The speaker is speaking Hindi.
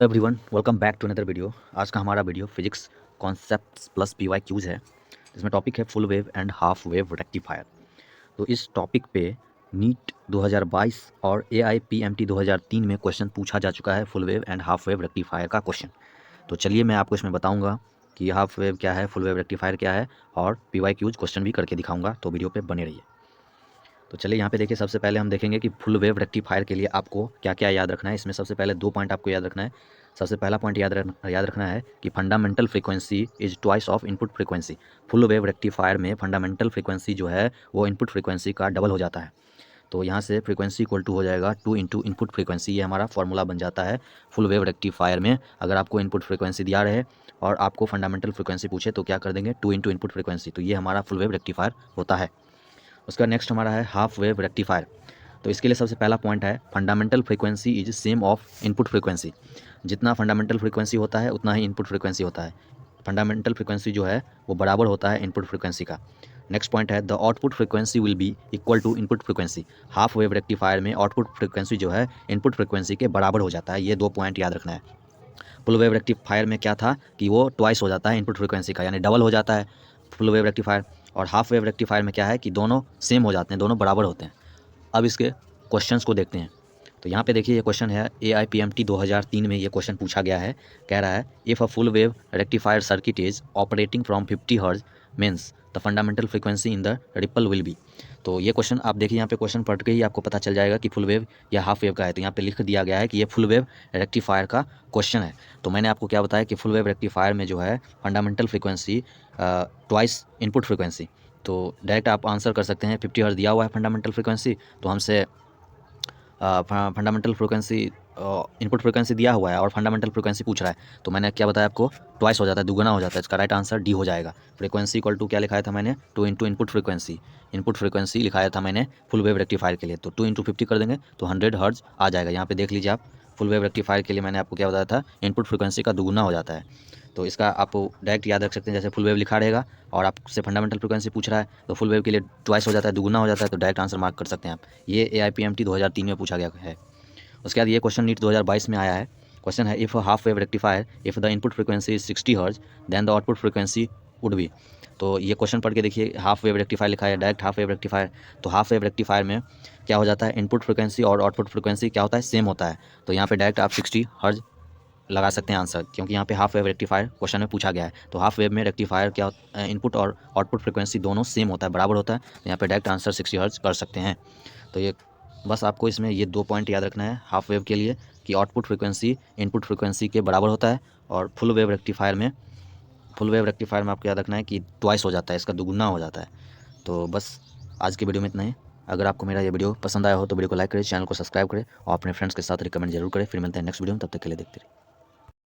Everyone welcome back to another video. आज का हमारा video physics concepts plus PYQs है। इसमें टॉपिक है full wave and half wave rectifier. तो इस टॉपिक पे नीट 2022 और AIPMT 2003 में क्वेश्चन पूछा जा चुका है full wave and half wave rectifier का क्वेश्चन। तो चलिए मैं आपको इसमें बताऊंगा कि हाफ वेव क्या है, फुल वेव रेक्टिफायर क्या है और PYQs क्वेश्चन भी करके दिखाऊंगा। तो वीडियो पर बने रहिए। तो चलिए यहाँ पे देखिए, सबसे पहले हम देखेंगे कि फुल वेव रेक्टिफायर के लिए आपको क्या क्या याद रखना है। इसमें सबसे पहले 2 पॉइंट आपको याद रखना है। सबसे पहला पॉइंट याद रखना है कि fundamental frequency is twice of input frequency. Full wave rectifier में फंडामेंटल फ्रीक्वेंसी जो है वो इनपुट फ्रीक्वेंसी का डबल हो जाता है। तो यहाँ से फ्रीक्वेंसी इक्वल टू हो जाएगा 2 इंटू इनपुट फ्रीक्वेंसी। ये हमारा फॉर्मूला बन जाता है फुल वेव रेक्टिफायर में। अगर आपको इनपुट फ्रीक्वेंसी दिया रहे और आपको फंडामेंटल फ्रीक्वेंसी पूछे तो क्या कर देंगे, 2 इंटू इनपुट फ्रीक्वेंसी। तो ये हमारा फुल वेव रेक्टिफायर होता है। उसका नेक्स्ट हमारा है हाफ वेव रेक्टिफायर। तो इसके लिए सबसे पहला पॉइंट है fundamental frequency is same of input frequency. जितना फंडामेंटल फ्रीक्वेंसी होता है उतना ही इनपुट फ्रीक्वेंसी होता है। फंडामेंटल फ्रीक्वेंसी जो है वो बराबर होता है इनपुट फ्रीक्वेंसी का। नेक्स्ट पॉइंट है the output frequency will be equal to input frequency. Half wave rectifier में आउटपुट फ्रीक्वेंसी जो है इनपुट फ्रीक्वेंसी के बराबर हो जाता है। ये 2 पॉइंट याद रखना है। फुल वेव रेक्टिफायर में क्या था कि वो ट्वाइस हो जाता है इनपुट फ्रीक्वेंसी का, यानी डबल हो जाता है फुल वेव रेक्टिफायर। और हाफ वेव रेक्टिफायर में क्या है कि दोनों सेम हो जाते हैं, दोनों बराबर होते हैं। अब इसके क्वेश्चंस को देखते हैं। तो यहाँ पे देखिए, ये क्वेश्चन है AIPMT 2003 में ये क्वेश्चन पूछा गया है। कह रहा है if a full wave rectifier circuit is operating from 50 hertz means the fundamental frequency in the ripple will be. तो ये क्वेश्चन आप देखिए, यहाँ पे क्वेश्चन पढ़ के ही आपको पता चल जाएगा कि फुल वेव या हाफ वेव का है। तो यहाँ पे लिख दिया गया है कि ये फुल वेव रेक्टिफायर का क्वेश्चन है। तो मैंने आपको क्या बताया कि फुल वेव रेक्टिफायर में जो है fundamental frequency twice input frequency. तो डायरेक्ट आप आंसर कर सकते हैं, 50 हर्ट्ज दिया हुआ है फंडामेंटल फ्रीक्वेंसी, तो हमसे फंडामेंटल फ्रीक्वेंसी इनपुट फ्रीक्वेंसी दिया हुआ है और फंडामेंटल फ्रीक्वेंसी पूछ रहा है। तो मैंने क्या बताया आपको, ट्वाइस हो जाता है, दुगुना हो जाता है। इसका राइट आंसर डी हो जाएगा। फ्रीक्वेंसी इक्वल टू क्या लिखाया था मैंने, 2 into input frequency. Input frequency लिखाया था मैंने फुल वेव रेक्टिफायर के लिए। तो 2 इंटू 50 कर देंगे तो 100 हर्ट्ज आ जाएगा। यहाँ पे देख लीजिए आप, फुल वेव रेक्टिफायर के लिए मैंने आपको क्या बताया था, इनपुट फ्रीक्वेंसी का दुगुना हो जाता है। तो इसका आप डायरेक्ट याद रख सकते हैं, जैसे फुल वेव लिखा रहेगा और आपसे फंडामेंटल फ्रीक्वेंसी पूछ रहा है तो फुल वेव के लिए ट्वाइस हो जाता है, दुगुना हो जाता है। तो डायरेक्ट आंसर मार्क कर सकते हैं आप। ये AIPMT 2003 में पूछा गया है। उसके बाद ये क्वेश्चन नीट 2022 में आया है। क्वेश्चन है if half wave rectifier if the input frequency is 60 hertz then the output frequency would be. तो ये क्वेश्चन पढ़ के देखिए, हाफ वेव रेक्टिफायर लिखा है, डायरेक्ट हाफ वेव रेक्टिफायर। तो हाफ वेव रेक्टिफायर में क्या हो जाता है, इनपुट फ्रीक्वेंसी और आउटपुट फ्रीक्वेंसी क्या होता है, सेम होता है। तो यहाँ पे डायरेक्ट आप 60 हर्ट्ज लगा सकते हैं आंसर, क्योंकि यहाँ पे हाफ वेव रेक्टिफायर क्वेश्चन में पूछा गया है। तो हाफ वेव में रेक्टिफायर क्या इनपुट और आउटपुट फ्रीक्वेंसी दोनों सेम होता है, बराबर होता है। तो यहाँ पे डायरेक्ट आंसर 60 हर्ट्ज कर सकते हैं। तो ये बस आपको इसमें ये 2 पॉइंट याद रखना है हाफ वेव के लिए, कि आउटपुट फ्रीक्वेंसी इनपुट फ्रीक्वेंसी के बराबर होता है। और फुल वेव रेक्टिफायर में आपको याद रखना है कि ट्वाइस हो जाता है, इसका दुगुना हो जाता है। तो बस आज की वीडियो में इतना ही। अगर आपको मेरा ये वीडियो पसंद आया हो तो वीडियो को लाइक करें, चैनल को सब्सक्राइब करें और अपने फ्रेंड्स के साथ रिकमेंड जरूर करें। फिर मिलते हैं नेक्स्ट वीडियो में, तब तक के लिए देखते रहिए।